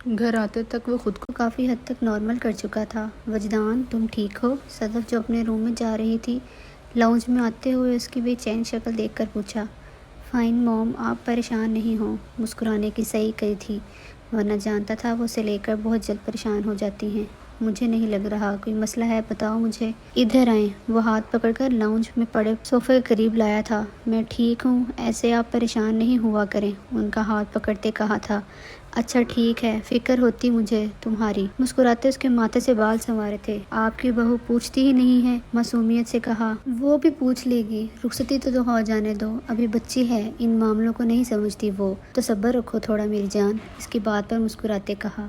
گھر آتے تک وہ خود کو کافی حد تک نارمل کر چکا تھا۔ وجدان تم ٹھیک ہو؟ صدف جو اپنے روم میں جا رہی تھی لاؤنج میں آتے ہوئے اس کی بے چین شکل دیکھ کر پوچھا۔ فائن موم، آپ پریشان نہیں ہوں، مسکرانے کی صحیح کہی تھی، ورنہ جانتا تھا وہ اسے لے کر بہت جلد پریشان ہو جاتی ہیں۔ مجھے نہیں لگ رہا کوئی مسئلہ ہے، بتاؤ مجھے۔ ادھر آئیں۔ وہ ہاتھ پکڑ کر لاؤنج میں پڑے صوفے کے قریب لایا تھا۔ میں ٹھیک ہوں، ایسے آپ پریشان نہیں ہوا کریں، ان کا ہاتھ پکڑتے کہا تھا۔ اچھا ٹھیک ہے، فکر ہوتی مجھے تمہاری۔ مسکراتے اس کے ماتھے سے بال سنوارے تھے۔ آپ کی بہو پوچھتی ہی نہیں ہے، معصومیت سے کہا۔ وہ بھی پوچھ لے گی، رخصتی تو ہو جانے دو، ابھی بچی ہے، ان معاملوں کو نہیں سمجھتی وہ تو صبر رکھو تھوڑا میری جان، اس کی بات پر مسکراتے کہا۔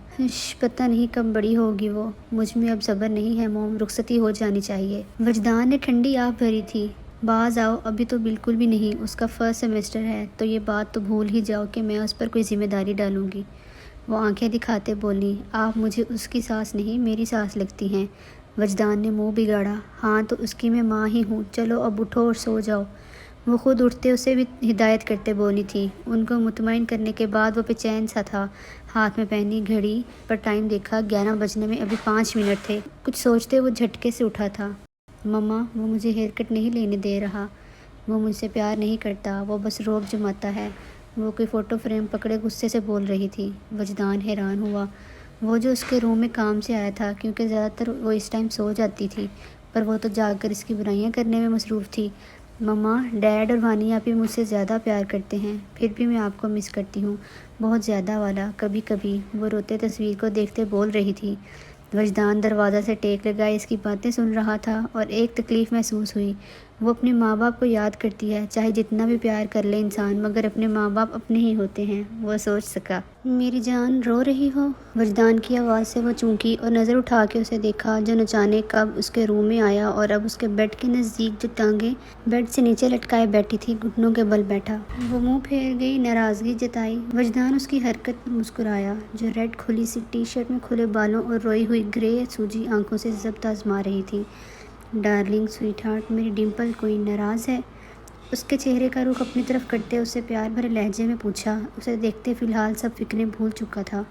پتہ نہیں کب بڑی ہوگی وہ، مجھ میں اب صبر نہیں ہے موم، رخصتی ہو جانی چاہیے۔ وجدان نے ٹھنڈی آہ بھری تھی۔ باز آؤ، ابھی تو بالکل بھی نہیں، اس کا فرسٹ سیمسٹر ہے، تو یہ بات تو بھول ہی جاؤ کہ میں اس پر کوئی ذمہ داری ڈالوں گی۔ وہ آنکھیں دکھاتے بولی، آپ مجھے اس کی ساس نہیں میری ساس لگتی ہیں۔ وجدان نے منہ بگاڑا، ہاں تو اس کی میں ماں ہی ہوں، چلو اب اٹھو اور سو جاؤ۔ وہ خود اٹھتے اسے بھی ہدایت کرتے بولی تھی۔ ان کو مطمئن کرنے کے بعد وہ بے چین سا تھا۔ ہاتھ میں پہنی گھڑی پر ٹائم دیکھا، 11 بجنے میں ابھی 5 منٹ تھے۔ کچھ سوچتے وہ جھٹکے سے اٹھا تھا۔ مما، وہ مجھے ہیئر کٹ نہیں لینے دے رہا، وہ مجھ سے پیار نہیں کرتا، وہ بس روب جماتا ہے، وہ کوئی فوٹو فریم پکڑے غصے سے بول رہی تھی۔ وجدان حیران ہوا۔ وہ جو اس کے روم میں کام سے آیا تھا، کیونکہ زیادہ تر وہ اس ٹائم سو جاتی تھی، پر وہ تو جاگ کر اس کی برائیاں کرنے میں مصروف تھی۔ مما، ڈیڈ اور وانی آپی مجھ سے زیادہ پیار کرتے ہیں، پھر بھی میں آپ کو مس کرتی ہوں، بہت زیادہ والا، کبھی کبھی۔ وہ روتے تصویر کو دیکھتے بول رہی تھی۔ وجدان دروازہ سے ٹیک لگائے اس کی باتیں سن رہا تھا، اور ایک تکلیف محسوس ہوئی۔ وہ اپنے ماں باپ کو یاد کرتی ہے، چاہے جتنا بھی پیار کر لے انسان، مگر اپنے ماں باپ اپنے ہی ہوتے ہیں، وہ سوچ سکا۔ میری جان، رو رہی ہو؟ وجدان کی آواز سے وہ چونکی اور نظر اٹھا کے اسے دیکھا، جو نہ جانے کب اس کے روم میں آیا اور اب اس کے بیڈ کے نزدیک جو ٹانگیں بیڈ سے نیچے لٹکائے بیٹھی تھی، گھٹنوں کے بل بیٹھا۔ وہ منہ پھیر گئی، ناراضگی جتائی۔ وجدان اس کی حرکت پر مسکرایا، جو ریڈ کھلی سی ٹی شرٹ میں کھلے بالوں اور روئی ہوئی گرے سوجی آنکھوں سے ضبط آزما رہی تھی۔ ڈارلنگ، سویٹ ہارٹ، میری ڈمپل، کوئی ناراض ہے؟ اس کے چہرے کا رخ اپنی طرف کرتے اس سے پیار بھرے لہجے میں پوچھا۔ اسے دیکھتے فی الحال سب فکریں بھول چکا تھا۔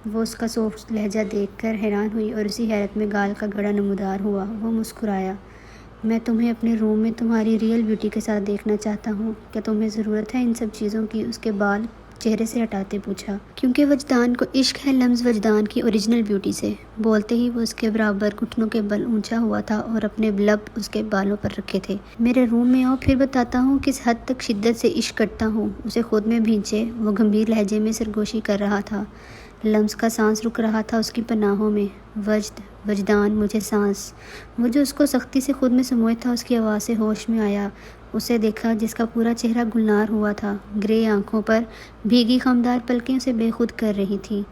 وہ اس کا سافٹ لہجہ دیکھ کر حیران ہوئی اور اسی حیرت میں گال کا گڑا نمودار ہوا۔ وہ مسکرایا، میں تمہیں اپنے روم میں تمہاری ریئل بیوٹی کے ساتھ دیکھنا چاہتا ہوں، کیا تمہیں ضرورت ہے ان سب چیزوں کی؟ اس کے بال چہرے سے ہٹاتے پوچھا۔ کیونکہ وجدان کو عشق ہے لمز وجدان کی اوریجنل بیوٹی سے۔ بولتے ہی وہ اس کے برابر گھٹنوں کے بل اونچا ہوا تھا اور اپنے لب اس کے بالوں پر رکھے تھے۔ میرے روم میں آؤ، پھر بتاتا ہوں کس حد تک شدت سے عشق کرتا ہوں، اسے خود میں بھینچے۔ وہ گمبھیر لہجے میں سرگوشی کر رہا تھا۔ لمز کا سانس رک رہا تھا اس کی پناہوں میں۔ وجدان، مجھے سانس۔ وہ جو اس کو سختی سے خود میں سموئے تھا، اس کی آواز سے ہوش میں آیا۔ اسے دیکھا جس کا پورا چہرہ گلنار ہوا تھا، گرے آنکھوں پر بھیگی خمدار پلکیں اسے بے خود کر رہی تھیں۔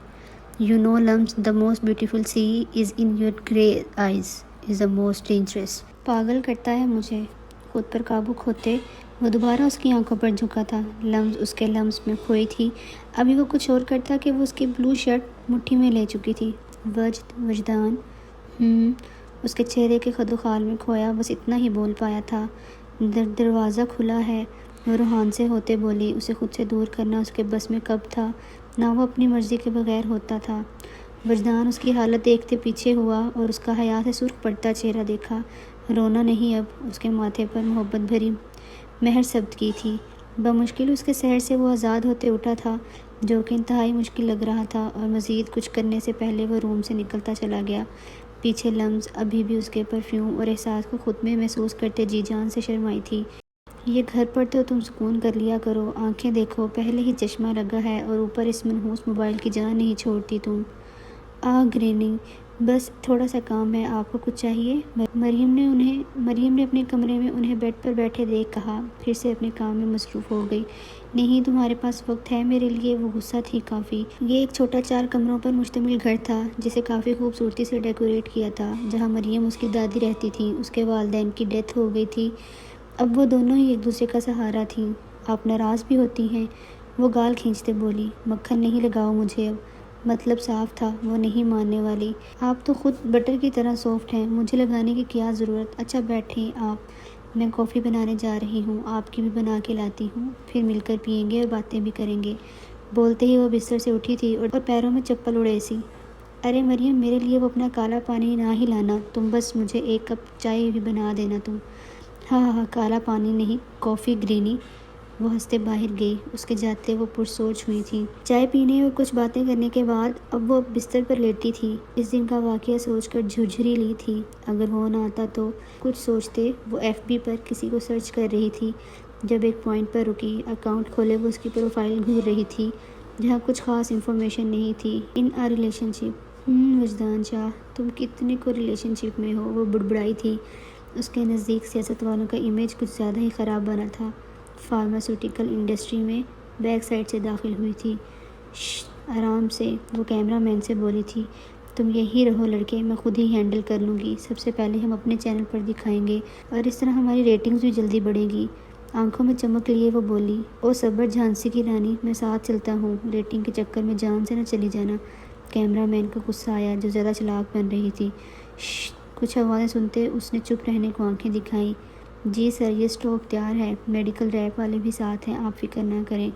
You know Lums, the most beautiful sea is in your grey eyes, is the most dangerous. پاگل کرتا ہے مجھے۔ خود پر قابو کھوتے وہ دوبارہ اس کی آنکھوں پر جھکا تھا۔ لمز اس کے لمز میں کھوئی تھی۔ ابھی وہ کچھ اور کرتا کہ وہ اس کی بلو شرٹ مٹھی میں لے چکی تھی۔ وجدان، اس کے چہرے کے خد و خال میں کھویا، بس اتنا ہی بول پایا تھا۔ دروازہ کھلا ہے، وہ روحان سے ہوتے بولی۔ اسے خود سے دور کرنا اس کے بس میں کب تھا، نہ وہ اپنی مرضی کے بغیر ہوتا تھا۔ وجدان اس کی حالت دیکھتے پیچھے ہوا اور اس کا حیا سے سرخ پڑتا چہرہ دیکھا۔ رونا نہیں اب، اس کے ماتھے پر محبت بھری مہر ثبت کی تھی۔ بمشکل اس کے سحر سے وہ آزاد ہوتے اٹھا تھا، جو کہ انتہائی مشکل لگ رہا تھا، اور مزید کچھ کرنے سے پہلے وہ روم سے نکلتا چلا گیا۔ پیچھے لمز ابھی بھی اس کے پرفیوم اور احساس کو خود میں محسوس کرتے جی جان سے شرمائی تھی۔ یہ گھر پر تو تم سکون کر لیا کرو، آنکھیں دیکھو، پہلے ہی چشمہ لگا ہے، اور اوپر اس منحوس موبائل کی جان نہیں چھوڑتی تم۔ گریننگ، بس تھوڑا سا کام ہے، آپ کو کچھ چاہیے؟ مریم نے اپنے کمرے میں انہیں بیڈ پر بیٹھے دیکھ کہا، پھر سے اپنے کام میں مصروف ہو گئی۔ نہیں، تمہارے پاس وقت ہے میرے لیے؟ وہ غصہ تھی کافی۔ یہ ایک چھوٹا 4 کمروں پر مشتمل گھر تھا، جسے کافی خوبصورتی سے ڈیکوریٹ کیا تھا، جہاں مریم اس کی دادی رہتی تھی۔ اس کے والدین کی ڈیتھ ہو گئی تھی، اب وہ دونوں ہی ایک دوسرے کا سہارا تھیں۔ آپ ناراض بھی ہوتی ہیں؟ وہ گال کھینچتے بولی۔ مکھن نہیں لگاؤ مجھے اب۔ مطلب صاف تھا، وہ نہیں ماننے والی۔ آپ تو خود بٹر کی طرح سافٹ ہیں، مجھے لگانے کی کیا ضرورت؟ اچھا بیٹھیں آپ، میں کافی بنانے جا رہی ہوں، آپ کی بھی بنا کے لاتی ہوں، پھر مل کر پئیں گے اور باتیں بھی کریں گے۔ بولتے ہی وہ بستر سے اٹھی تھی اور پیروں میں چپل اڑے سی۔ ارے مریم، میرے لیے وہ اپنا کالا پانی نہ ہی لانا، تم بس مجھے ایک کپ چائے بھی بنا دینا تم۔ ہاں ہاں ہاں، کالا پانی نہیں، کافی گرینی۔ وہ ہنستے باہر گئی۔ اس کے جاتے وہ پرسوچ ہوئی تھی۔ چائے پینے اور کچھ باتیں کرنے کے بعد اب وہ بستر پر لیٹی تھی۔ اس دن کا واقعہ سوچ کر جھنجھری لی تھی۔ اگر وہ نہ آتا تو کچھ سوچتے۔ وہ ایف بی پر کسی کو سرچ کر رہی تھی۔ جب ایک پوائنٹ پر رکی، اکاؤنٹ کھولے، وہ اس کی پروفائل گھور رہی تھی جہاں کچھ خاص انفارمیشن نہیں تھی۔ ان آ ریلیشن شپ۔ وجدان شاہ، تم کتنے کو ریلیشن شپ میں ہو؟ وہ بڑبڑائی تھی۔ اس کے نزدیک سیاست والوں کا امیج کچھ زیادہ ہی خراب بنا تھا۔ فارماسیوٹیکل انڈسٹری میں بیک سائڈ سے داخل ہوئی تھی۔ آرام سے، وہ کیمرہ مین سے بولی تھی۔ تم یہی رہو لڑکے، میں خود ہی ہینڈل کر لوں گی۔ سب سے پہلے ہم اپنے چینل پر دکھائیں گے اور اس طرح ہماری ریٹنگز بھی جلدی بڑھیں گی۔ آنکھوں میں چمک لیے وہ بولی، او صبر جھانسی کی رانی، میں ساتھ چلتا ہوں، ریٹنگ کے چکر میں جان سے نہ چلی جانا۔ کیمرہ مین کو غصہ آیا جو زیادہ چلاک بن رہی تھی۔ کچھ آوازیں سنتے اس نے چپ رہنے کو آنکھیں دکھائیں۔ جی سر، یہ اسٹاک تیار ہے، میڈیکل ریپ والے بھی ساتھ ہیں، آپ فکر نہ کریں۔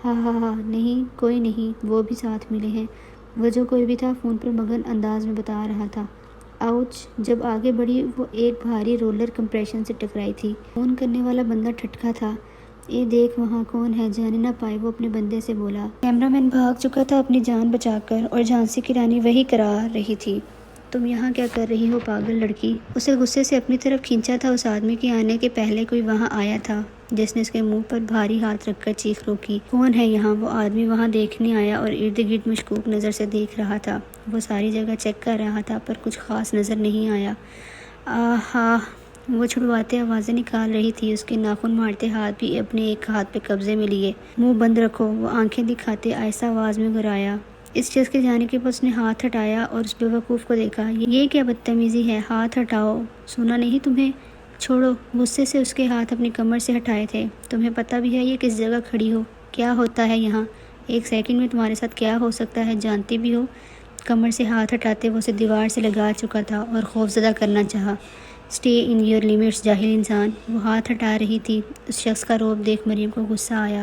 ہاں ہاں ہاں، نہیں کوئی نہیں، وہ بھی ساتھ ملے ہیں۔ وہ جو کوئی بھی تھا فون پر مگن انداز میں بتا رہا تھا۔ آؤچ! جب آگے بڑھی وہ ایک بھاری رولر کمپریشن سے ٹکرائی تھی۔ فون کرنے والا بندہ ٹھٹکا تھا۔ اے دیکھ وہاں کون ہے، جانے نہ پائے، وہ اپنے بندے سے بولا۔ کیمرہ مین بھاگ چکا تھا اپنی جان بچا کر، اور جھانسی کی رانی وہی کرا رہی تھی۔ تم یہاں کیا کر رہی ہو پاگل لڑکی؟ اسے غصے سے اپنی طرف کھینچا تھا۔ اس آدمی کے آنے کے پہلے کوئی وہاں آیا تھا جس نے اس کے منہ پر بھاری ہاتھ رکھ کر چیخ روکی۔ کون ہے یہاں؟ وہ آدمی وہاں دیکھنے آیا اور ارد گرد مشکوک نظر سے دیکھ رہا تھا۔ وہ ساری جگہ چیک کر رہا تھا پر کچھ خاص نظر نہیں آیا۔ آہا! وہ چھڑواتے آوازیں نکال رہی تھی۔ اس کے ناخن مارتے ہاتھ بھی اپنے ایک ہاتھ پہ قبضے میں لیے۔ منہ بند رکھو، وہ آنکھیں دکھاتے آہستہ آواز میں گرایا۔ اس شخص کے جانے کے بعد اس نے ہاتھ ہٹایا اور اس بے وقوف کو دیکھا۔ یہ کیا بدتمیزی ہے؟ ہاتھ ہٹاؤ، سنا نہیں تمہیں؟ چھوڑو! غصے سے اس کے ہاتھ اپنی کمر سے ہٹائے تھے۔ تمہیں پتہ بھی ہے یہ کس جگہ کھڑی ہو؟ کیا ہوتا ہے یہاں؟ ایک سیکنڈ میں تمہارے ساتھ کیا ہو سکتا ہے جانتی بھی ہو؟ کمر سے ہاتھ ہٹاتے وہ اسے دیوار سے لگا چکا تھا اور خوفزدہ کرنا چاہا۔ اسٹے ان یور لمٹس جاہل انسان! وہ ہاتھ ہٹا رہی تھی۔ اس شخص کا روب دیکھ مریم کو غصہ آیا۔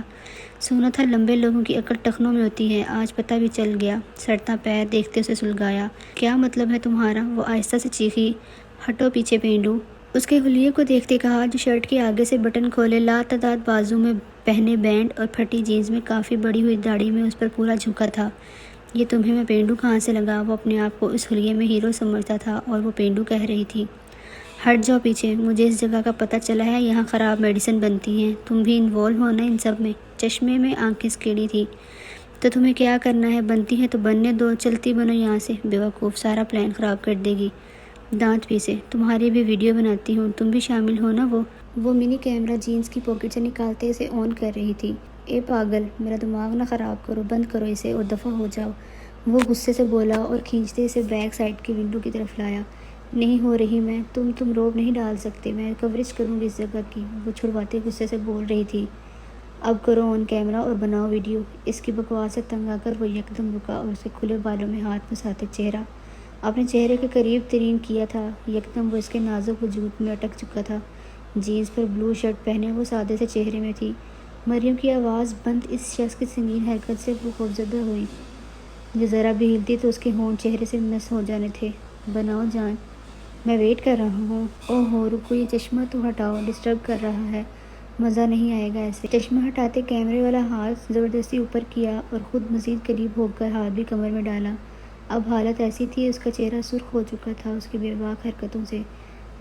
سنا تھا لمبے لوگوں کی عقل ٹخنوں میں ہوتی ہے، آج پتہ بھی چل گیا۔ سڑتا پیر دیکھتے اسے سلگایا۔ کیا مطلب ہے تمہارا؟ وہ آہستہ سے چیخی۔ ہٹو پیچھے پینڈو! اس کے حلیے کو دیکھتے کہا جو شرٹ کے آگے سے بٹن کھولے لاتعداد بازو میں پہنے بینڈ اور پھٹی جینز میں کافی بڑی ہوئی داڑھی میں اس پر پورا جھکا تھا۔ یہ تمہیں میں پینڈو کہاں سے لگا؟ وہ اپنے آپ کو اس حلیے میں ہیرو سمجھتا تھا اور وہ پینڈو کہہ رہی تھی۔ ہٹ جاؤ پیچھے، مجھے اس جگہ کا پتہ چلا ہے، یہاں خراب میڈیسن بنتی ہیں، تم بھی انوالو ہو نا ان سب میں؟ چشمے میں آنکھیں سکیڑی تھی۔ تو تمہیں کیا کرنا ہے؟ بنتی ہے تو بننے دو، چلتی بنو یہاں سے، بے وقوف، سارا پلان خراب کر دے گی۔ دانت پیسے، تمہاری بھی ویڈیو بناتی ہوں، تم بھی شامل ہو نا؟ وہ منی کیمرہ جینز کی پاکٹ سے نکالتے اسے آن کر رہی تھی۔ اے پاگل، میرا دماغ نہ خراب کرو، بند کرو اسے اور دفعہ ہو جاؤ، وہ غصے سے بولا اور کھینچتے اسے بیک سائڈ کی ونڈو کی طرف لایا۔ نہیں ہو رہی میں، تم روب نہیں ڈال سکتے، میں کوریج کروں گی اس جگہ کی، وہ چھڑواتے غصے سے بول رہی تھی۔ اب کرو آن کیمرہ اور بناؤ ویڈیو۔ اس کی بکواس سے تنگ آ کر وہ یکدم رکا اور اس کے کھلے بالوں میں ہاتھ پھنساتے چہرہ اپنے چہرے کے قریب ترین کیا تھا۔ یکدم وہ اس کے نازک وجود میں اٹک چکا تھا۔ جینز پر بلو شرٹ پہنے وہ سادے سے چہرے میں تھی۔ مریم کی آواز بند اس شخص کی سنگین حرکت سے وہ خوفزدہ ہوئی۔ جو ذرا بھی ہلتی تو اس کے ہونٹ چہرے سے مس ہو جانے تھے۔ بناؤ جان، میں ویٹ کر رہا ہوں۔ اوہ ہو، رکو، یہ چشمہ تو ہٹاؤ، ڈسٹرب کر رہا ہے، مزہ نہیں آئے گا ایسے۔ چشمہ ہٹاتے کیمرے والا ہاتھ زبردستی اوپر کیا اور خود مزید قریب ہو کر ہاتھ بھی کمر میں ڈالا۔ اب حالت ایسی تھی، اس کا چہرہ سرخ ہو چکا تھا اس کی بے باک حرکتوں سے۔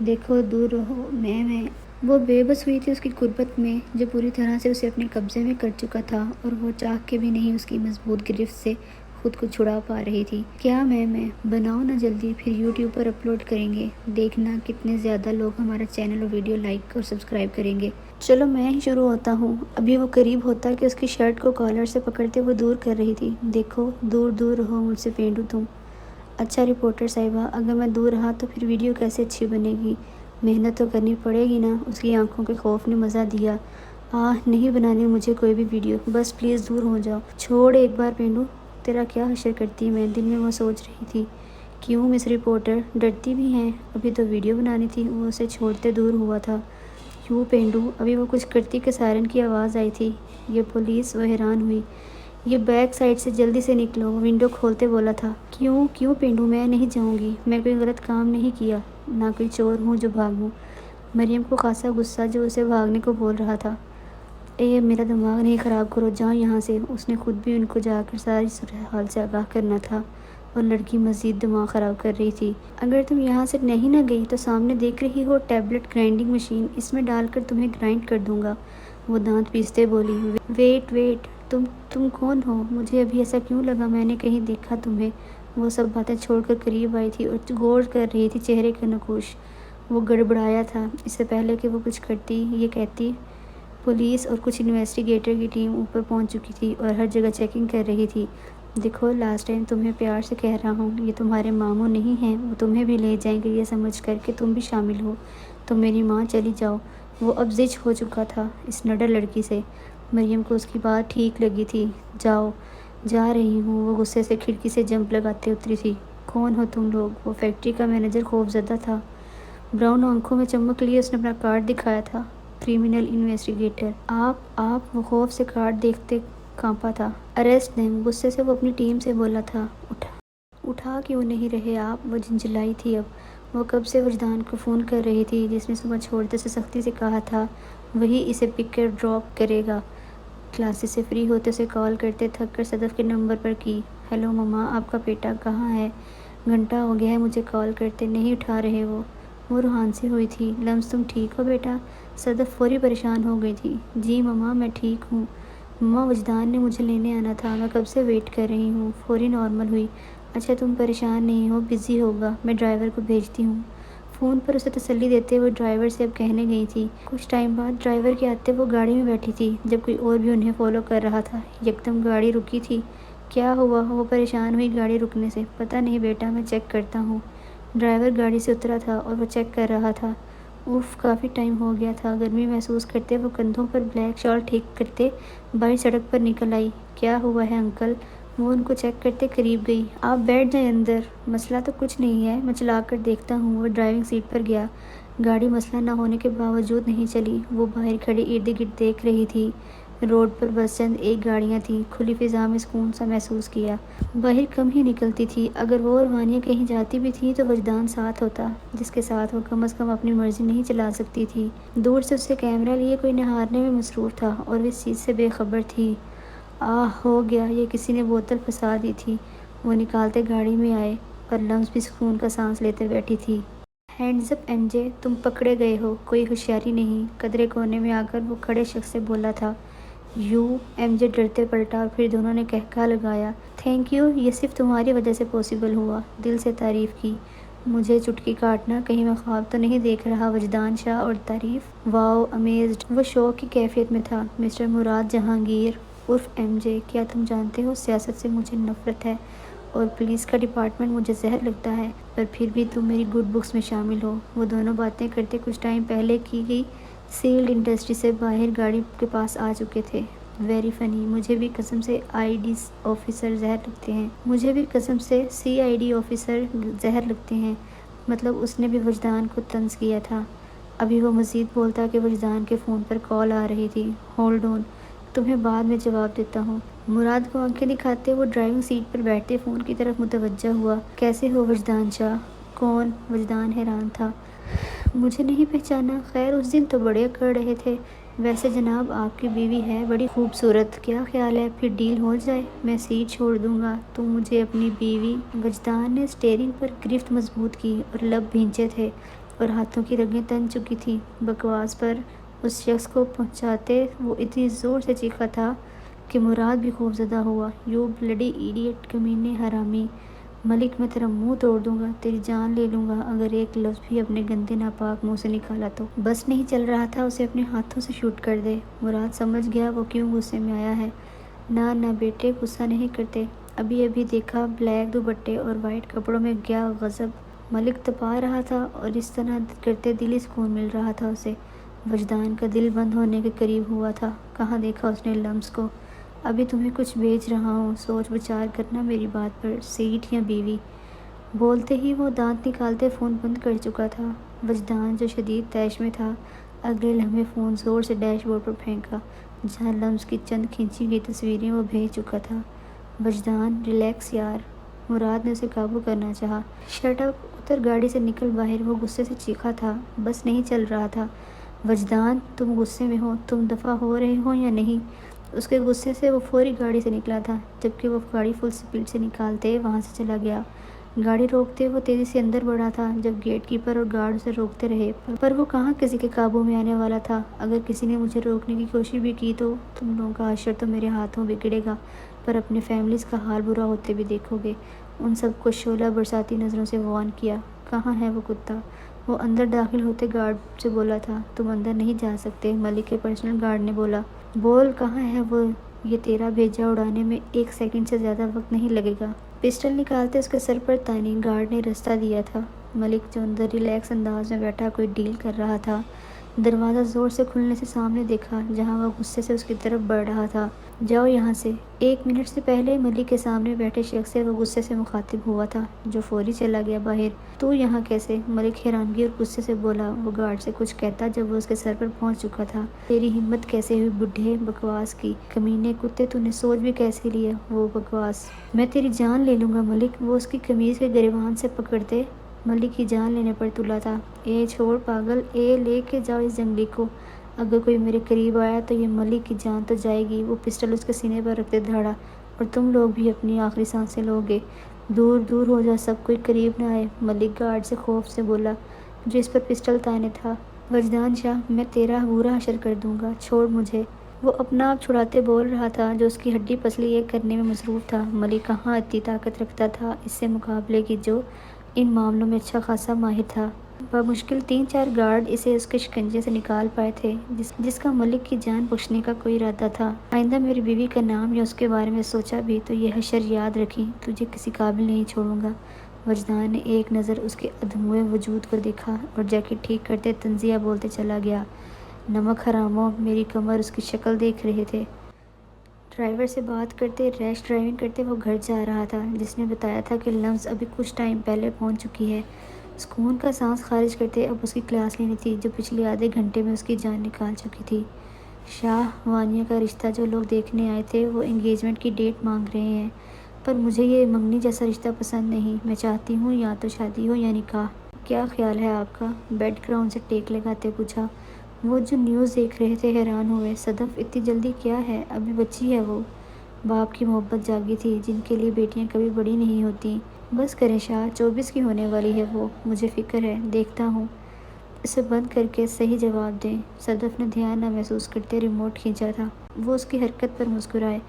دیکھو، دور رہو، میں وہ بے بس ہوئی تھی اس کی قربت میں جو پوری طرح سے اسے اپنے قبضے میں کر چکا تھا اور وہ چاہ کے بھی نہیں اس کی مضبوط گرفت سے خود کو چھڑا پا رہی تھی۔ کیا میں بناؤ نا جلدی، پھر یوٹیوب پر اپلوڈ کریں گے، دیکھنا کتنے زیادہ لوگ ہمارا چینل اور ویڈیو لائک اور سبسکرائب کریں گے۔ چلو میں ہی شروع ہوتا ہوں۔ ابھی وہ قریب ہوتا کہ اس کی شرٹ کو کالر سے پکڑتے وہ دور کر رہی تھی۔ دیکھو، دور دور رہو مجھ سے پینڈو تم۔ اچھا رپورٹر صاحبہ، اگر میں دور رہا تو پھر ویڈیو کیسے اچھی بنے گی؟ محنت تو کرنی پڑے گی نا۔ اس کی آنکھوں کے خوف نے مزہ دیا۔ نہیں بنانی مجھے کوئی بھی ویڈیو، بس پلیز دور ہو جاؤ۔ چھوڑ ایک بار پینڈو، تیرا کیا حشر کرتی میں؟ دل میں وہ سوچ رہی تھی۔ کیوں مس رپورٹر، ڈرتی بھی ہیں؟ ابھی تو ویڈیو بنانی تھی۔ وہ اسے چھوڑتے دور ہوا تھا۔ کیوں پینڈو؟ ابھی وہ کچھ کرتی کہ سائرن کی آواز آئی تھی۔ یہ پولیس، وہ حیران ہوئی۔ یہ بیک سائڈ سے جلدی سے نکلو، ونڈو کھولتے بولا تھا۔ کیوں پینڈو، میں نہیں جاؤں گی، میں کوئی غلط کام نہیں کیا، نہ کوئی چور ہوں جو بھاگوں۔ مریم کو خاصا غصہ جو اسے بھاگنے کو بول رہا تھا۔ اے میرا دماغ نہیں خراب کرو، جاؤ یہاں سے۔ اس نے خود بھی ان کو جا کر ساری صورتحال سے آگاہ کرنا تھا، اور لڑکی مزید دماغ خراب کر رہی تھی۔ اگر تم یہاں سے نہیں نہ گئی تو سامنے دیکھ رہی ہو ٹیبلٹ گرائنڈنگ مشین، اس میں ڈال کر تمہیں گرائنڈ کر دوں گا۔ وہ دانت پیستے بولی۔ ویٹ، تم کون ہو؟ مجھے ابھی ایسا کیوں لگا میں نے کہیں دیکھا تمہیں۔ وہ سب باتیں چھوڑ کر قریب آئی تھی اور غور کر رہی تھی چہرے کا نقوش۔ وہ گڑبڑایا تھا۔ اس سے پہلے کہ وہ کچھ کرتی یہ کہتی، پولیس اور کچھ انویسٹیگیٹر کی ٹیم اوپر پہنچ چکی تھی اور ہر جگہ چیکنگ کر رہی تھی۔ دیکھو، لاسٹ ٹائم تمہیں پیار سے کہہ رہا ہوں، یہ تمہارے ماموں نہیں ہیں، وہ تمہیں بھی لے جائیں گے یہ سمجھ کر کہ تم بھی شامل ہو۔ تو میری ماں چلی جاؤ۔ وہ اب زج ہو چکا تھا اس نڈر لڑکی سے۔ مریم کو اس کی بات ٹھیک لگی تھی۔ جا رہی ہوں، وہ غصے سے کھڑکی سے جمپ لگاتے اتری تھی۔ کون ہو تم لوگ؟ وہ فیکٹری کا مینیجر خوف زدہ تھا۔ براؤن آنکھوں میں چمک لیے اس نے اپنا کارڈ دکھایا تھا۔ Criminal investigator. آپ وہ خوف سے کارڈ دیکھتے کانپا تھا۔ اریسٹ دیم، غصے سے وہ اپنی ٹیم سے بولا تھا۔ اٹھا کیوں نہیں رہے آپ؟ وہ جھنجھلائی تھی اب۔ وہ کب سے وجدان کو فون کر رہی تھی جس نے صبح چھوڑتے سے سختی سے کہا تھا وہی اسے پک کر ڈراپ کرے گا۔ کلاسز سے فری ہوتے اسے کال کرتے تھک کر صدف کے نمبر پر کی۔ ہیلو مما، آپ کا بیٹا کہاں ہے؟ گھنٹہ ہو گیا ہے مجھے کال کرتے، نہیں اٹھا رہے وہ روحان سے ہوئی تھی۔ لمس، تم ٹھیک ہو بیٹا؟ صدف فوری پریشان ہو گئی تھی۔ جی مما، میں ٹھیک ہوں۔ مما، وجدان نے مجھے لینے آنا تھا، میں کب سے ویٹ کر رہی ہوں۔ فوری نارمل ہوئی۔ اچھا تم پریشان نہیں ہو، بزی ہوگا، میں ڈرائیور کو بھیجتی ہوں۔ فون پر اسے تسلی دیتے ہوئے ڈرائیور سے اب کہنے گئی تھی۔ کچھ ٹائم بعد ڈرائیور کے آتے وہ گاڑی میں بیٹھی تھی جب کوئی اور بھی انہیں فالو کر رہا تھا۔ یکدم گاڑی رکی تھی۔ کیا ہوا؟ وہ پریشان ہوئی گاڑی رکنے سے۔ پتہ نہیں بیٹا، میں چیک کرتا ہوں۔ ڈرائیور گاڑی سے اترا تھا اور وہ چیک کر رہا تھا۔ اوف، کافی ٹائم ہو گیا تھا۔ گرمی محسوس کرتے وہ کندھوں پر بلیک شال ٹھیک کرتے باہر سڑک پر نکل آئی۔ کیا ہوا ہے انکل؟ وہ ان کو چیک کرتے قریب گئی۔ آپ بیٹھ جائیں اندر، مسئلہ تو کچھ نہیں ہے، میں چلا کر دیکھتا ہوں۔ وہ ڈرائیونگ سیٹ پر گیا۔ گاڑی مسئلہ نہ ہونے کے باوجود نہیں چلی۔ وہ باہر کھڑی ارد گرد دیکھ رہی تھی۔ روڈ پر بس چند ایک گاڑیاں تھیں۔ کھلی فضا میں سکون سا محسوس کیا۔ باہر کم ہی نکلتی تھی۔ اگر وہ اور وانیہ کہیں جاتی بھی تھی تو وجدان ساتھ ہوتا، جس کے ساتھ وہ کم از کم اپنی مرضی نہیں چلا سکتی تھی۔ دور سے اسے کیمرہ لیے کوئی نہارنے میں مصروف تھا اور وہ اس چیز سے بے خبر تھی۔ ہو گیا، یہ کسی نے بوتل پھنسا دی تھی۔ وہ نکالتے گاڑی میں آئے اور لمس بھی سکون کا سانس لیتے بیٹھی تھی۔ ہینڈز اپ ایم جے، تم پکڑے گئے ہو، کوئی ہوشیاری نہیں۔ قدرے کونے میں آ کر وہ کھڑے شخص سے بولا تھا۔ ایم جے ڈرتے پلٹا اور پھر دونوں نے کہکہا لگایا۔ تھینک یو، یہ صرف تمہاری وجہ سے پاسبل ہوا۔ دل سے تعریف کی۔ مجھے چٹکی کاٹنا، کہیں میں خواب تو نہیں دیکھ رہا؟ وجدان شاہ اور تعریف۔ واو، امیزڈ، وہ شوق کی کیفیت میں تھا۔ مسٹر مراد جہانگیر عرف ایم جے، کیا تم جانتے ہو سیاست سے مجھے نفرت ہے اور پولیس کا ڈپارٹمنٹ مجھے زہر لگتا ہے، پر پھر بھی تم میری گڈ بکس میں شامل ہو۔ وہ دونوں باتیں کرتے کچھ ٹائم پہلے کی گئی سیلڈ انڈسٹری سے باہر گاڑی کے پاس آ چکے تھے۔ ویری فنی، مجھے بھی قسم سے آئی ڈی آفیسر زہر لگتے ہیں۔ مجھے بھی قسم سے سی آئی ڈی آفیسر زہر لگتے ہیں۔ مطلب اس نے بھی وجدان کو طنز کیا تھا۔ ابھی وہ مزید بولتا کہ وجدان کے فون پر کال آ رہی تھی۔ ہولڈ آن، تمہیں بعد میں جواب دیتا ہوں۔ مراد کو آنکھیں دکھاتے وہ ڈرائیونگ سیٹ پر بیٹھتے فون کی طرف متوجہ ہوا۔ کیسے ہو وجدان شاہ؟ کون؟ وجدان حیران تھا۔ مجھے نہیں پہچانا؟ خیر، اس دن تو بڑے اکڑ رہے تھے۔ ویسے جناب، آپ کی بیوی ہے بڑی خوبصورت، کیا خیال ہے پھر ڈیل ہو جائے؟ میں سیٹ چھوڑ دوں گا، تم مجھے اپنی بیوی۔ وجدان نے اسٹیئرنگ پر گرفت مضبوط کی اور لب بھینچے تھے اور ہاتھوں کی رگیں تن چکی تھیں۔ بکواس پر اس شخص کو پہنچاتے وہ اتنی زور سے چیخا تھا کہ مراد بھی خوف زدہ ہوا۔ یو بلڈی ایڈیٹ، کمینے حرامی! ملک، میں تیرا منہ توڑ دوں گا، تیری جان لے لوں گا اگر ایک لفظ بھی اپنے گندے ناپاک منہ سے نکالا تو۔ بس نہیں چل رہا تھا اسے اپنے ہاتھوں سے شوٹ کر دے۔ مراد سمجھ گیا وہ کیوں غصے میں آیا ہے۔ نہ بیٹے، غصہ نہیں کرتے، ابھی دیکھا بلیک دوپٹے اور وائٹ کپڑوں میں، کیا غضب! ملک تپا رہا تھا اور اس طرح کرتے دلی سکون مل رہا تھا اسے۔ وجدان کا دل بند ہونے کے قریب ہوا تھا۔ کہاں دیکھا اس نے لمس کو؟ ابھی تمہیں کچھ بھیج رہا ہوں، سوچ بچار کرنا میری بات پر، سیٹ یا بیوی؟ بولتے ہی وہ دانت نکالتے فون بند کر چکا تھا۔ وجدان جو شدید طیش میں تھا، اگلے لمحے فون زور سے ڈیش بورڈ پر پھینکا۔ جہاں لمس کی چند کھینچی گئی تصویریں وہ بھیج چکا تھا۔ وجدان، ریلیکس یار۔ مراد نے اسے قابو کرنا چاہا۔ شٹ اپ، اتر گاڑی سے نکل باہر، وہ غصے سے چیخا تھا۔ بس نہیں چل رہا تھا۔ وجدان، تم غصے میں ہو، تم دفع ہو رہے ہو یا نہیں؟ اس کے غصے سے وہ فوری گاڑی سے نکلا تھا، جبکہ وہ گاڑی فل سپیڈ سے نکالتے وہاں سے چلا گیا۔ گاڑی روکتے وہ تیزی سے اندر بڑھا تھا، جب گیٹ کیپر اور گارڈ اسے روکتے رہے، پر وہ کہاں کسی کے قابو میں آنے والا تھا۔ اگر کسی نے مجھے روکنے کی کوشش بھی کی تو تم لوگوں کا حشر تو میرے ہاتھوں بگڑے گا، پر اپنے فیملیز کا حال برا ہوتے بھی دیکھو گے۔ ان سب کو شعلہ برساتی نظروں سے وان کیا۔ کہاں ہے وہ کتا؟ وہ اندر داخل ہوتے گارڈ سے بولا تھا۔ تم اندر نہیں جا سکتے، ملک کے پرسنل گارڈ نے بولا۔ بول کہاں ہے وہ؟ یہ تیرا بھیجا اڑانے میں 1 سیکنڈ سے زیادہ وقت نہیں لگے گا۔ پسٹل نکالتے اس کے سر پر تانی گارڈ نے رستہ دیا تھا۔ ملک جو اندر ریلیکس انداز میں بیٹھا کوئی ڈیل کر رہا تھا، دروازہ زور سے کھلنے سے سامنے دیکھا، جہاں وہ غصے سے اس کی طرف بڑھ رہا تھا۔ جاؤ یہاں سے۔ 1 منٹ سے پہلے ملک کے سامنے بیٹھے شخص سے وہ غصے سے مخاطب ہوا تھا، جو فوری چلا گیا باہر۔ تو یہاں کیسے؟ ملک حیرانگی اور غصے سے بولا۔ وہ گارڈ سے کچھ کہتا جب وہ اس کے سر پر پہنچ چکا تھا۔ تیری ہمت کیسے ہوئی بڈھے؟ بکواس کی کمینے کتے، تو نے سوچ بھی کیسے لیا وہ بکواس؟ میں تیری جان لے لوں گا ملک۔ وہ اس کی قمیض کے گریبان سے پکڑتے ملک کی جان لینے پر تلا تھا۔ اے چھوڑ پاگل، اے لے کے جاؤ اس جنگلی کو۔ اگر کوئی میرے قریب آیا تو یہ ملک کی جان تو جائے گی۔ وہ پسٹل اس کے سینے پر رکھتے دھاڑا۔ اور تم لوگ بھی اپنی آخری سانسیں لوگے۔ دور دور ہو جا، سب کوئی قریب نہ آئے، ملک گارڈ سے خوف سے بولا، جو اس پر پسٹل تانے تھا۔ وجدان شاہ، میں تیرا برا حشر کر دوں گا، چھوڑ مجھے۔ وہ اپنا آپ چھڑاتے بول رہا تھا، جو اس کی ہڈی پسلی ایک کرنے میں مصروف تھا۔ ملک کہاں اتنی طاقت رکھتا تھا اس سے مقابلے کی، جو ان معاملوں میں اچھا خاصا ماہر تھا۔ بمشکل 3-4 گارڈ اسے اس کے شکنجے سے نکال پائے تھے، جس کا ملک کی جان بخشنے کا کوئی ارادہ تھا۔ آئندہ میری بیوی کا نام یا اس کے بارے میں سوچا بھی تو یہ حشر یاد رکھی، تجھے کسی قابل نہیں چھوڑوں گا۔ وجدان نے ایک نظر اس کے ادھموئے وجود کو دیکھا اور جیکٹ ٹھیک کرتے تنزیہ بولتے چلا گیا۔ نمک حراموں، میری کمر۔ اس کی شکل دیکھ رہے تھے۔ ڈرائیور سے بات کرتے، ریش ڈرائیونگ کرتے وہ گھر جا رہا تھا، جس نے بتایا تھا کہ لمس ابھی کچھ ٹائم پہلے پہنچ چکی ہے۔ سکون کا سانس خارج کرتے اب اس کی کلاس لینی تھی، جو پچھلے آدھے گھنٹے میں اس کی جان نکال چکی تھی۔ شاہ، وانیہ کا رشتہ جو لوگ دیکھنے آئے تھے وہ انگیجمنٹ کی ڈیٹ مانگ رہے ہیں، پر مجھے یہ منگنی جیسا رشتہ پسند نہیں۔ میں چاہتی ہوں یا تو شادی ہو یا نکاح۔ کیا خیال ہے آپ کا؟ بیڈ گراؤنڈ سے ٹیک لگاتے پوچھا۔ وہ جو نیوز دیکھ رہے تھے حیران ہوئے۔ صدف، اتنی جلدی کیا ہے؟ ابھی بچی ہے وہ۔ باپ کی محبت جاگی تھی، جن کے لیے بیٹیاں کبھی بڑی نہیں ہوتیں۔ بس کریں شاہ، 24 کی ہونے والی ہے وہ۔ مجھے فکر ہے، دیکھتا ہوں۔ اسے بند کر کے صحیح جواب دیں۔ صدف نے دھیان نہ محسوس کرتے ریموٹ کھینچا تھا۔ وہ اس کی حرکت پر مسکرائے۔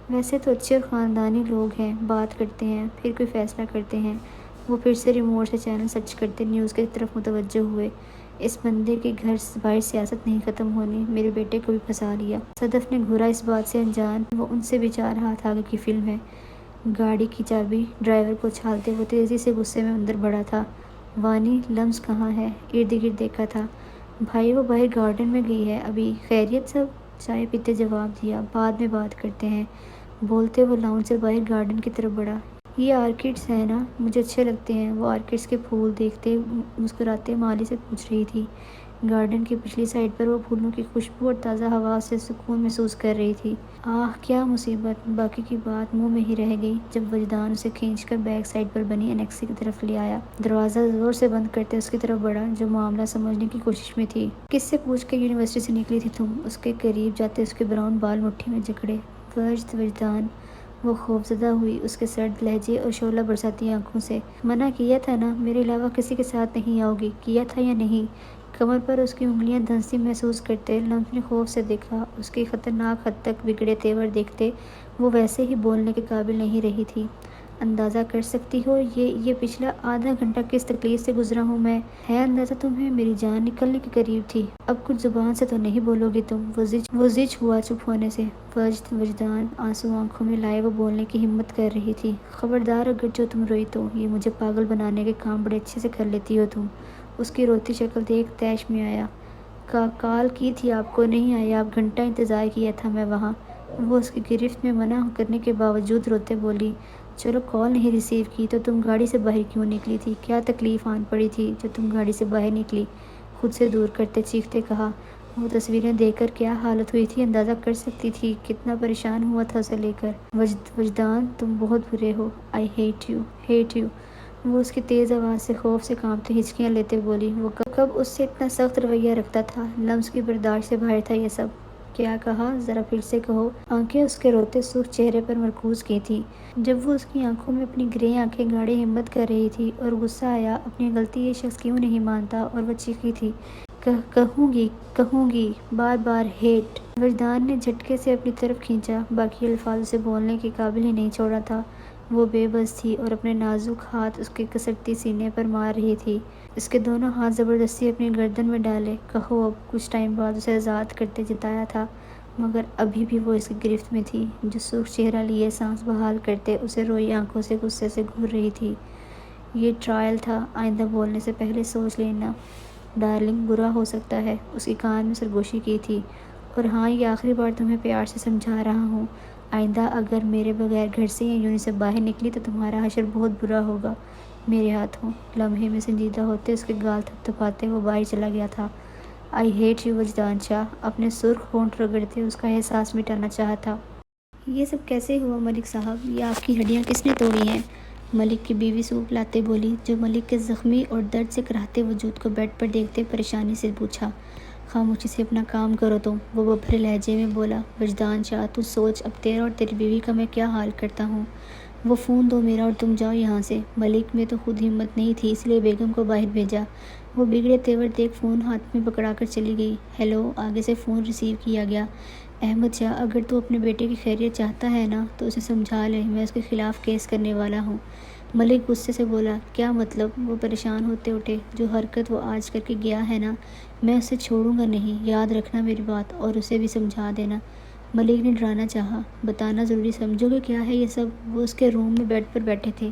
ویسے تو اچھے اور خاندانی لوگ ہیں، بات کرتے ہیں، پھر کوئی فیصلہ کرتے ہیں۔ وہ پھر سے ریموٹ سے چینل سرچ کرتے نیوز کی طرف متوجہ ہوئے۔ اس بندے کے گھر باہر سیاست نہیں ختم ہونی، میرے بیٹے کو بھی پھنسا لیا۔ صدف نے گھورا، اس بات سے انجان وہ ان سے بھی چاہ رہا تھا آگے کی فلم ہے۔ گاڑی کی چابی ڈرائیور کو اچھالتے وہ تیزی سے غصے میں اندر بڑھا تھا۔ وانی، لمس کہاں ہے؟ ارد گرد دیکھا تھا۔ بھائی وہ باہر گارڈن میں گئی ہے ابھی۔ خیریت سب؟ چائے پیتے جواب دیا۔ بعد میں بات کرتے ہیں۔ بولتے وہ لاؤنج سے باہر گارڈن کی طرف بڑھا۔ یہ آرکڈز ہیں نا؟ مجھے اچھے لگتے ہیں۔ وہ آرکڈز کے پھول دیکھتے مسکراتے مالی سے پوچھ رہی تھی۔ گارڈن کی پچھلی سائڈ پر وہ پھولوں کی خوشبو اور تازہ ہوا سے سکون محسوس کر رہی تھی۔ آہ کیا مصیبت! باقی کی بات منہ میں ہی رہ گئی، جب وجدان اسے کھینچ کر بیک سائڈ پر بنی انیکسی کی طرف لے آیا۔ دروازہ زور سے بند کرتے اس کی طرف بڑھا، جو معاملہ سمجھنے کی کوشش میں تھی۔ کس سے پوچھ کے یونیورسٹی سے نکلی تھی تم؟ اس کے قریب جاتے اس کے براؤن بال مٹھی میں جکڑے۔ وجدان! وہ خوفزدہ ہوئی اس کے سرد لہجے اور شعلہ برساتی آنکھوں سے۔ منع کیا تھا نا، میرے علاوہ کسی کے ساتھ نہیں آؤ گی، کیا تھا یا نہیں؟ کمر پر اس کی انگلیاں دھنستی محسوس کرتے لمس نے خوف سے دیکھا۔ اس کے خطرناک حد تک بگڑے تیور دیکھتے وہ ویسے ہی بولنے کے قابل نہیں رہی تھی۔ اندازہ کر سکتی ہو یہ پچھلا آدھا گھنٹہ کس تکلیف سے گزرا ہوں میں؟ ہے اندازہ تمہیں؟ میری جان نکلنے کے قریب تھی۔ اب کچھ زبان سے تو نہیں بولو گی تم؟ وہ زج ہوا چپ ہونے سے۔ وجدان آنسو آنکھوں میں لائے وہ بولنے کی ہمت کر رہی تھی۔ خبردار، اگر جو تم روئی تو یہ مجھے پاگل بنانے کے کام بڑے اچھے سے کر لیتی ہو تم۔ اس کی روتی شکل دیکھ طیش میں آیا۔ کال کی تھی آپ کو، نہیں آیا آپ؟ گھنٹہ انتظار کیا تھا میں وہاں۔ وہ اس کی گرفت میں منع کرنے کے باوجود روتے بولی۔ چلو کال نہیں ریسیو کی تو تم گاڑی سے باہر کیوں نکلی تھی؟ کیا تکلیف آن پڑی تھی جو تم گاڑی سے باہر نکلی؟ خود سے دور کرتے چیختے کہا۔ وہ تصویریں دیکھ کر کیا حالت ہوئی تھی اندازہ کر سکتی تھی، کتنا پریشان ہوا تھا اسے لے کر۔ وجدان تم بہت برے ہو، آئی ہیٹ یو۔ وہ اس کی تیز آواز سے خوف سے کانپتے ہچکیاں لیتے بولی۔ وہ کب اس سے اتنا سخت رویہ رکھتا تھا؟ لمس کی برداشت سے باہر تھا یہ سب۔ کیا کہا؟ ذرا پھر سے کہو۔ آنکھیں اس کے روتے سرخ چہرے پر مرکوز کی تھیں۔ جب وہ اس کی آنکھوں میں اپنی گرے آنکھیں گاڑے ہمت کر رہی تھی اور غصہ آیا، اپنی غلطی یہ شخص کیوں نہیں مانتا، اور وہ چیخی تھی، کہوں گی بار بار ہیٹ۔ وجدان نے جھٹکے سے اپنی طرف کھینچا، باقی الفاظ اسے بولنے کے قابل ہی نہیں چھوڑا تھا۔ وہ بے بس تھی اور اپنے نازک ہاتھ اس کے کسرتی سینے پر مار رہی تھی۔ اس کے دونوں ہاتھ زبردستی اپنی گردن میں ڈالے۔ کہو اب۔ کچھ ٹائم بعد اسے آزاد کرتے جتایا تھا، مگر ابھی بھی وہ اس کی گرفت میں تھی، جو سرخ چہرہ لیے سانس بحال کرتے اسے روئی آنکھوں سے غصے سے گھور رہی تھی۔ یہ ٹرائل تھا، آئندہ بولنے سے پہلے سوچ لینا ڈارلنگ، برا ہو سکتا ہے۔ اس کی کان میں سرگوشی کی تھی۔ اور ہاں، یہ آخری بار تمہیں پیار سے سمجھا رہا ہوں، آئندہ اگر میرے بغیر گھر سے یا یونی سے باہر نکلی تو تمہارا حشر بہت برا ہوگا میرے ہاتھوں۔ لمحے میں سنجیدہ ہوتے اس کے گال تھپ تھپاتے وہ باہر چلا گیا تھا۔ آئی ہیٹ یو وجدان شاہ۔ اپنے سرخ ہونٹ رگڑتے اس کا احساس مٹانا چاہا تھا۔ یہ سب کیسے ہوا ملک صاحب؟ یہ آپ کی ہڈیاں کس نے توڑی ہیں؟ ملک کی بیوی سوپ لاتے بولی، جو ملک کے زخمی اور درد سے کراہتے وجود کو بیڈ پر دیکھتے پریشانی سے پوچھا۔ خاموشی سے اپنا کام کرو تم، وہ ببھرے لہجے میں بولا۔ وجدان شاہ، تو سوچ اب تیرا اور تیری بیوی کا میں کیا حال کرتا ہوں۔ وہ فون دو میرا اور تم جاؤ یہاں سے۔ ملک میں تو خود ہمت نہیں تھی، اس لیے بیگم کو باہر بھیجا۔ وہ بگڑے تیور دیکھ فون ہاتھ میں پکڑا کر چلی گئی۔ ہیلو، آگے سے فون ریسیو کیا گیا۔ احمد شاہ، اگر تو اپنے بیٹے کی خیریت چاہتا ہے نا تو اسے سمجھا لے، میں اس کے خلاف کیس کرنے والا ہوں۔ ملک غصے سے بولا۔ کیا مطلب؟ وہ پریشان ہوتے اٹھے۔ جو حرکت وہ آج کر کے گیا ہے نا، میں اسے چھوڑوں گا نہیں، یاد رکھنا میری بات، اور اسے بھی سمجھا دینا۔ ملک نے ڈرانا چاہا۔ بتانا ضروری سمجھو گے کیا ہے یہ سب؟ وہ اس کے روم میں بیڈ پر بیٹھے تھے۔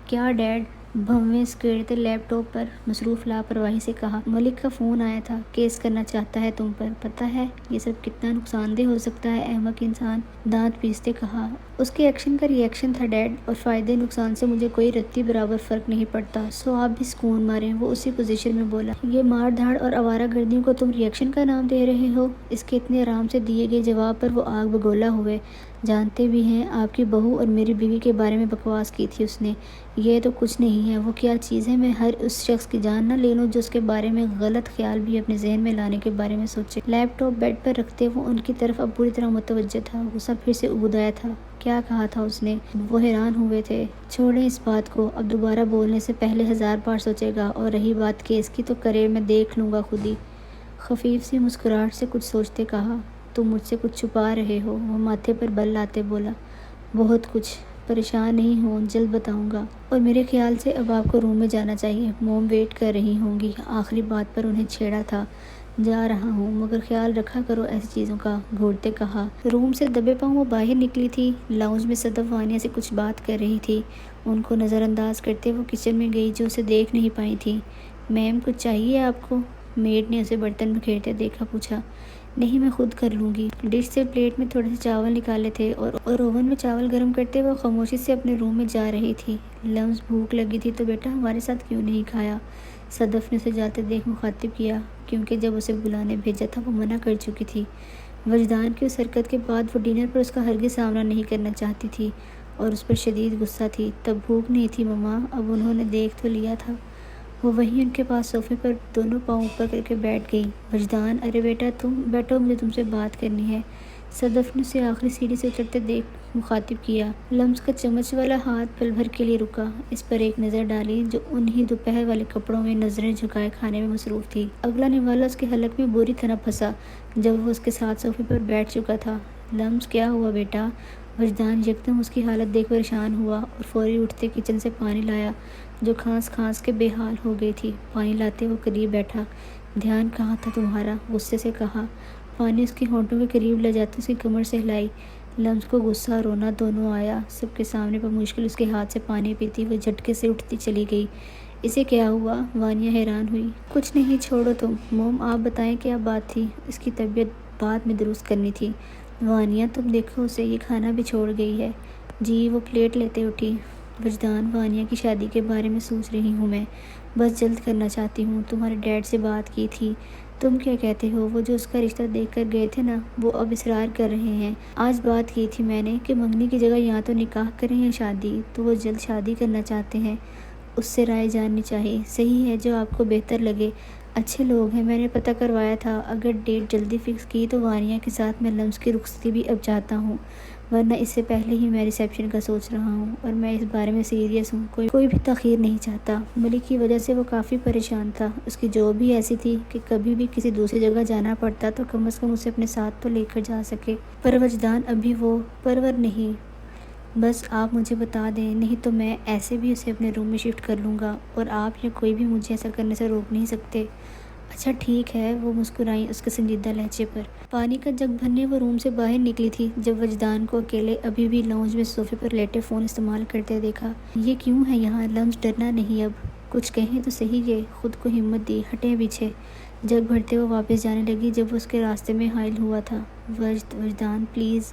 کیا ڈیڈ؟ بھنویں سکیڑتے لیپ ٹاپ پر مصروف لاپرواہی سے کہا۔ ملک کا فون آیا تھا، کیس کرنا چاہتا ہے تم پر، پتہ ہے یہ سب کتنا نقصان دہ ہو سکتا ہے احمق انسان، دانت پیستے کہا۔ اس کے ایکشن کا ری ایکشن تھا ڈیڈ، اور فائدے نقصان سے مجھے کوئی رتی برابر فرق نہیں پڑتا، سو آپ بھی سکون ماریں۔ وہ اسی پوزیشن میں بولا۔ یہ مار دھاڑ اور آوارہ گردیوں کو تم ری ایکشن کا نام دے رہے ہو؟ اس کے اتنے آرام سے دیے گئے جواب پر وہ آگ بگولا ہوئے۔ جانتے بھی ہیں آپ کی بہو اور میری بیوی کے بارے میں بکواس کی تھی اس نے۔ یہ تو کچھ نہیں ہے۔ وہ کیا چیز ہے؟ میں ہر اس شخص کی جان نہ لے لوں جو اس کے بارے میں غلط خیال بھی اپنے ذہن میں لانے کے بارے میں سوچے۔ لیپ ٹاپ بیڈ پر رکھتے وہ ان کی طرف اب پوری طرح متوجہ تھا۔ غصہ پھر سے اگود آیا تھا۔ کیا کہا تھا اس نے؟ وہ حیران ہوئے تھے۔ چھوڑیں اس بات کو، اب دوبارہ بولنے سے پہلے 1000 بار سوچے گا، اور رہی بات کیس کی تو کرے، میں دیکھ لوں گا خود ہی۔ خفیف سی مسکراہٹ سے کچھ سوچتے کہا۔ تم مجھ سے کچھ چھپا رہے ہو؟ وہ ماتھے پر بل لاتے بولا۔ بہت کچھ۔ پریشان نہیں ہوں، جلد بتاؤں گا۔ اور میرے خیال سے اب آپ کو روم میں جانا چاہیے، موم ویٹ کر رہی ہوں گی۔ آخری بات پر انہیں چھیڑا تھا۔ جا رہا ہوں، مگر خیال رکھا کرو ایسی چیزوں کا، گھورتے کہا۔ روم سے دبے پاؤں وہ باہر نکلی تھی۔ لاؤنج میں صدف وانیہ سے کچھ بات کر رہی تھی۔ ان کو نظر انداز کرتے وہ کچن میں گئی، جو اسے دیکھ نہیں پائی تھی۔ میم، کچھ چاہیے آپ کو؟ میڈ نے اسے برتن بکھیرتے دیکھا پوچھا۔ نہیں، میں خود کر لوں گی۔ ڈش سے پلیٹ میں تھوڑے سے چاول نکالے تھے اور اوون میں چاول گرم کرتے وہ خاموشی سے اپنے روم میں جا رہی تھی۔ لمس، بھوک لگی تھی تو بیٹا ہمارے ساتھ کیوں نہیں کھایا؟ صدف نے اسے جاتے دیکھ مخاطب کیا، کیونکہ جب اسے بلانے بھیجا تھا وہ منع کر چکی تھی۔ وجدان کی اس حرکت کے بعد وہ ڈنر پر اس کا ہرگز سامنا نہیں کرنا چاہتی تھی اور اس پر شدید غصہ تھی۔ تب بھوک نہیں تھی مما، اب انہوں نے دیکھ تو لیا تھا۔ وہ وہیں ان کے پاس صوفے پر دونوں پاؤں اوپر کر کے بیٹھ گئی۔ وجدان، ارے بیٹا تم بیٹھو، مجھے تم سے بات کرنی ہے۔ صدف نے اسے آخری سیڑھی سے اترتے دیکھ مخاطب کیا۔ لمس کا چمچ والا ہاتھ پل بھر کے لیے رکا، اس پر ایک نظر ڈالی جو انہی دوپہر والے کپڑوں میں نظریں جھکائے کھانے میں مصروف تھی۔ اگلا نوالا اس کے حلق میں بری طرح پھنسا جب وہ اس کے ساتھ صوفے پر بیٹھ چکا تھا۔ لمس، کیا ہوا بیٹا؟ وجدان یکدم اس کی حالت دیکھ پریشان ہوا اور فوری اٹھتے کچن سے پانی لایا، جو کھانس کھانس کے بے حال ہو گئی تھی۔ پانی لاتے وہ قریب بیٹھا۔ دھیان کہاں تھا تمہارا؟ غصے سے کہا۔ پانی اس کے ہونٹوں کے قریب لے جاتے اس کی کمر سے ہلائی۔ لمس کو غصہ رونا دونوں آیا۔ سب کے سامنے بمشکل اس کے ہاتھ سے پانی پیتی وہ جھٹکے سے اٹھتی چلی گئی۔ اسے کیا ہوا؟ وانیہ حیران ہوئی۔ کچھ نہیں، چھوڑو تم۔ موم، آپ بتائیں کیا بات تھی؟ اس کی طبیعت بعد میں درست کرنی تھی۔ وانیہ، تم دیکھو اسے، یہ کھانا بھی چھوڑ گئی ہے۔ جی، وہ پلیٹ لیتے اٹھی۔ وجدان، وانیہ کی شادی کے بارے میں سوچ رہی ہوں میں، بس جلد کرنا چاہتی ہوں۔ تمہارے ڈیڈ سے بات کی تھی تم کیا کہتے ہو؟ وہ جو اس کا رشتہ دیکھ کر گئے تھے نا، وہ اب اصرار کر رہے ہیں۔ آج بات کی تھی میں نے کہ منگنی کی جگہ یا تو نکاح کریں یا شادی، تو وہ جلد شادی کرنا چاہتے ہیں۔ اس سے رائے جاننی چاہیے۔ صحیح ہے، جو آپ کو بہتر لگے۔ اچھے لوگ ہیں، میں نے پتہ کروایا تھا۔ اگر ڈیٹ جلدی فکس کی تو وانیہ کے ساتھ میں لمز کی رخصتی بھی اب چاہتا ہوں، ورنہ اس سے پہلے ہی میں ریسیپشن کا سوچ رہا ہوں، اور میں اس بارے میں سیریس ہوں۔ کوئی بھی تاخیر نہیں چاہتا۔ ملک کی وجہ سے وہ کافی پریشان تھا۔ اس کی جاب بھی ایسی تھی کہ کبھی بھی کسی دوسری جگہ جانا پڑتا تو کم از کم اسے اپنے ساتھ تو لے کر جا سکے۔ پر وجدان ابھی وہ پرور نہیں۔ بس آپ مجھے بتا دیں، نہیں تو میں ایسے بھی اسے اپنے روم میں شفٹ کر لوں گا، اور آپ یا کوئی بھی مجھے ایسا کرنے سے روک نہیں سکتے۔ اچھا ٹھیک ہے، وہ مسکرائیں اس کے سنجیدہ لہجے پر۔ پانی کا جگ بھرنے وہ روم سے باہر نکلی تھی جب وجدان کو اکیلے ابھی بھی لاؤنج میں صوفے پر لیٹے فون استعمال کرتے دیکھا۔ یہ کیوں ہے یہاں؟ لمز ڈرنا نہیں اب، کچھ کہیں تو صحیح۔ یہ خود کو ہمت دی، ہٹیں پیچھے۔ جگ بھرتے وہ واپس جانے لگی جب وہ اس کے راستے میں حائل ہوا تھا۔ وجدان پلیز۔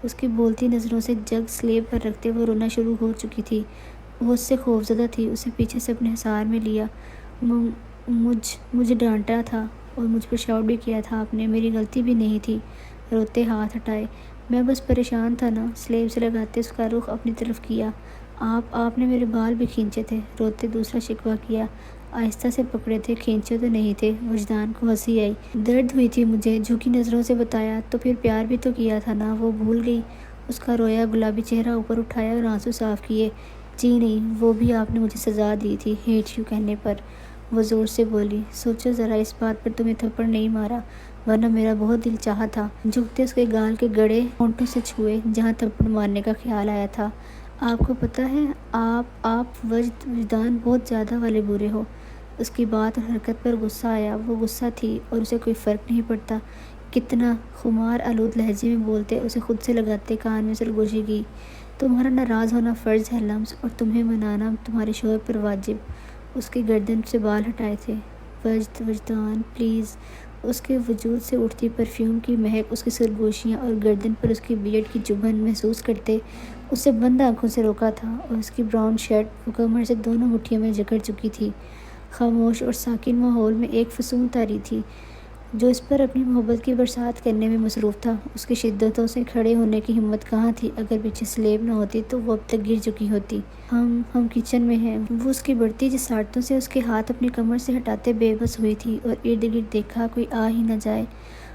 اس کی بولتی نظروں سے جگ سلیب پر رکھتے وہ رونا شروع ہو چکی تھی۔ وہ اس سے خوفزدہ تھی۔ اسے پیچھے سے اپنے حصار میں لیا۔ مجھے ڈانٹا تھا اور مجھ پر شاؤٹ بھی کیا تھا آپ نے، میری غلطی بھی نہیں تھی۔ روتے ہاتھ ہٹائے۔ میں بس پریشان تھا نا۔ سلیب سے لگاتے اس کا رخ اپنی طرف کیا۔ آپ نے میرے بال بھی کھینچے تھے۔ روتے دوسرا شکوہ کیا۔ آہستہ سے پکڑے تھے، کھینچے تو نہیں تھے۔ وجدان کو ہنسی آئی۔ درد ہوئی تھی مجھے، جھکی نظروں سے بتایا۔ تو پھر پیار بھی تو کیا تھا نا، وہ بھول گئی؟ اس کا رویا گلابی چہرہ اوپر اٹھایا اور آنسو صاف کیے۔ جی نہیں، وہ بھی آپ نے مجھے سزا دی تھی ہیٹ یو کہنے پر۔ وہ زور سے بولی۔ سوچو ذرا، اس بات پر تمہیں تھپڑ نہیں مارا، ورنہ میرا بہت دل چاہا تھا۔ جھکتے اس کے گال کے گڑے ہونٹوں سے چھوئے جہاں تھپڑ مارنے کا خیال آیا تھا۔ آپ کو پتہ ہے، آپ وجدان بہت زیادہ والے برے ہو۔ اس کی بات اور حرکت پر غصہ آیا۔ وہ غصہ تھی اور اسے کوئی فرق نہیں پڑتا کتنا خمار آلود لہجے میں بولتے، اسے خود سے لگاتے کان میں سرگوشی کی۔ تمہارا ناراض ہونا فرض ہے لمز، اور تمہیں منانا تمہارے شوہر پر واجب۔ اس کی گردن سے بال ہٹائے تھے۔ وجدان پلیز۔ اس کے وجود سے اٹھتی پرفیوم کی مہک اس کی سرگوشیاں اور گردن پر اس کی بیئرڈ کی چبھن محسوس کرتے اسے بند آنکھوں سے روکا تھا، اور اس کی براؤن شرٹ وہ کمر سے دونوں مٹھیوں میں جکڑ چکی تھی۔ خاموش اور ساکن ماحول میں ایک فسون طاری تھی جو اس پر اپنی محبت کی برسات کرنے میں مصروف تھا۔ اس کی شدتوں سے کھڑے ہونے کی ہمت کہاں تھی؟ اگر پیچھے سلیب نہ ہوتی تو وہ اب تک گر چکی ہوتی۔ ہم کچن میں ہیں۔ وہ اس کی بڑھتی جسارتوں سے اس کے ہاتھ اپنی کمر سے ہٹاتے بے بس ہوئی تھی اور ارد گرد دیکھا کوئی آ ہی نہ جائے۔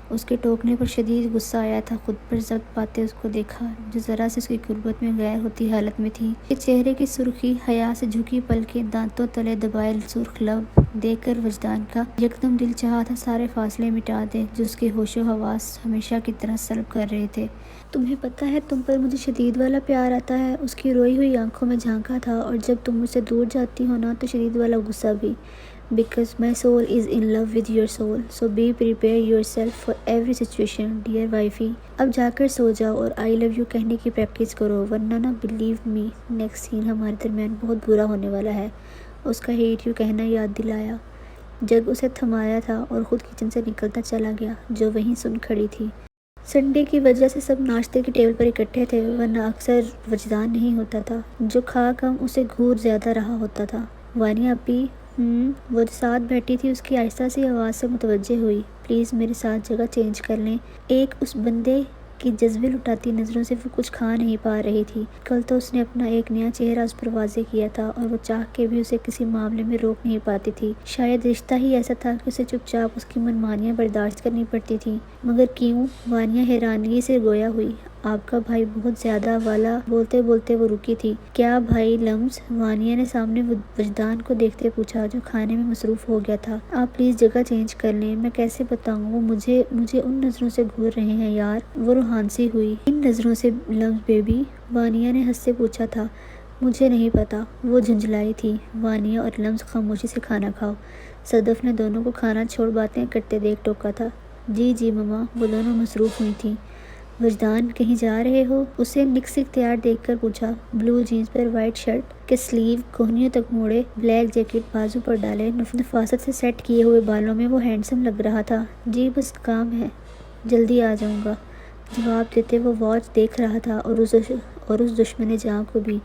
اس کے ٹوکنے پر شدید غصہ آیا تھا۔ خود پر ضبط پاتے اس کو دیکھا جو ذرا سے اس کی قربت میں غیر ہوتی حالت میں تھی۔ اس کے چہرے کی سرخی، حیا سے جھکی پلکیں، دانتوں تلے دبائے سرخ لب دیکھ کر وجدان کا یکدم دل چاہا تھا سارے فاصلے مٹا دے جو اس کے ہوش و حواس ہمیشہ کی طرح سلب کر رہے تھے۔ تمہیں پتہ ہے تم پر مجھے شدید والا پیار آتا ہے۔ اس کی روئی ہوئی آنکھوں میں جھانکا تھا۔ اور جب تم مجھ سے دور جاتی ہو نا تو شدید والا غصہ بھی۔ Because my soul is in love with your soul, so be prepare yourself for every situation, dear wifey. اب جا کر سو جاؤ اور I love you کہنے کی پریکٹس کرو، ورنہ نا believe me next scene ہمارے درمیان بہت برا ہونے والا ہے۔ اس کا hate you کہنا یاد دلایا۔ جگ اسے تھمایا تھا اور خود کچن سے نکلتا چلا گیا جو وہیں سن کھڑی تھی۔ سنڈے کی وجہ سے سب ناشتے کی ٹیبل پر اکٹھے تھے، ورنہ اکثر وجدان نہیں ہوتا تھا۔ جو کھا کم اسے گھور زیادہ رہا ہوتا تھا۔ وانیہ اپی۔ وہ جو ساتھ بیٹھی تھی اس کی آہستہ سی آواز سے متوجہ ہوئی۔ پلیز میرے ساتھ جگہ چینج کر لیں۔ ایک اس بندے کی جذبے لٹاتی نظروں سے وہ کچھ کھا نہیں پا رہی تھی۔ کل تو اس نے اپنا ایک نیا چہرہ اس پر واضح کیا تھا اور وہ چاہ کے بھی اسے کسی معاملے میں روک نہیں پاتی تھی۔ شاید رشتہ ہی ایسا تھا کہ اسے چپ چاپ اس کی منمانیاں برداشت کرنی پڑتی تھیں، مگر کیوں؟ وانیہ حیرانگی سے گویا ہوئی۔ آپ کا بھائی بہت زیادہ والا۔ بولتے بولتے وہ رکی تھی۔ کیا بھائی لمز؟ وانیہ نے سامنے وجدان کو دیکھتے پوچھا جو کھانے میں مصروف ہو گیا تھا۔ آپ پلیز جگہ چینج کر لیں۔ میں کیسے بتاؤں، وہ مجھے ان نظروں سے گھور رہے ہیں یار۔ وہ روحانسی ہوئی۔ ان نظروں سے لمز بیبی؟ وانیہ نے ہنس سے پوچھا تھا۔ مجھے نہیں پتا، وہ جھنجھلائی تھی۔ وانیہ اور لمز خاموشی سے کھانا کھاؤ۔ صدف نے دونوں کو کھانا چھوڑ باتیں کرتے دیکھ ٹوکا تھا۔ جی مما۔ وہ دونوں مصروف ہوئی تھیں۔ وجدان کہیں جا رہے ہو؟ اسے نکس اختیار دیکھ کر پوچھا۔ بلو جینز پر وائٹ شرٹ کے سلیو کوہنیوں تک موڑے، بلیک جیکٹ بازو پر ڈالے، نفاست سے سیٹ کیے ہوئے بالوں میں وہ ہینڈسم لگ رہا تھا۔ جی بس کام ہے، جلدی آ جاؤں گا۔ جواب دیتے وہ واچ دیکھ رہا تھا اور اس دشمن جاں کو بھی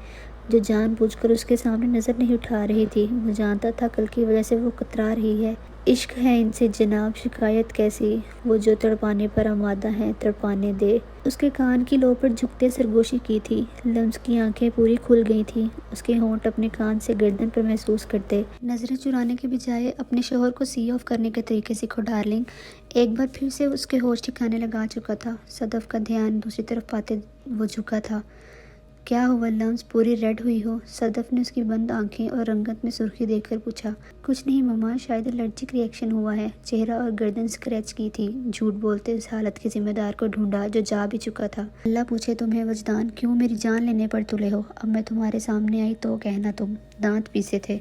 جو جان بوجھ کر اس کے سامنے نظر نہیں اٹھا رہی تھی۔ وہ جانتا تھا کل کی وجہ سے وہ کترا رہی ہے۔ عشق ہے ان سے جناب، شکایت کیسی، وہ جو تڑپانے پر آمادہ ہیں تڑپانے دے۔ اس کے کان کی لو پر جھکتے سرگوشی کی تھی۔ لمز کی آنکھیں پوری کھل گئی تھیں، اس کے ہونٹ اپنے کان سے گردن پر محسوس کرتے۔ نظریں چرانے کے بجائے اپنے شوہر کو سی آف کرنے کے طریقے سیکھو ڈارلنگ۔ ایک بار پھر سے اس کے ہوش ٹھکانے لگا چکا تھا۔ صدف کا دھیان دوسری طرف پاتے وہ جھکا تھا۔ کیا ہوا لمز، پوری ریڈ ہوئی ہو؟ صدف نے اس کی بند آنکھیں اور رنگت میں سرخی دیکھ کر پوچھا۔ کچھ نہیں مما، شاید الرجک ری ایکشن ہوا ہے۔ چہرہ اور گردن اسکریچ کی تھی۔ جھوٹ بولتے اس حالت کے ذمہ دار کو ڈھونڈا جو جا بھی چکا تھا۔ اللہ پوچھے تمہیں وجدان، کیوں میری جان لینے پر تلے ہو؟ اب میں تمہارے سامنے آئی تو کہنا تم دانت پیسے تھے۔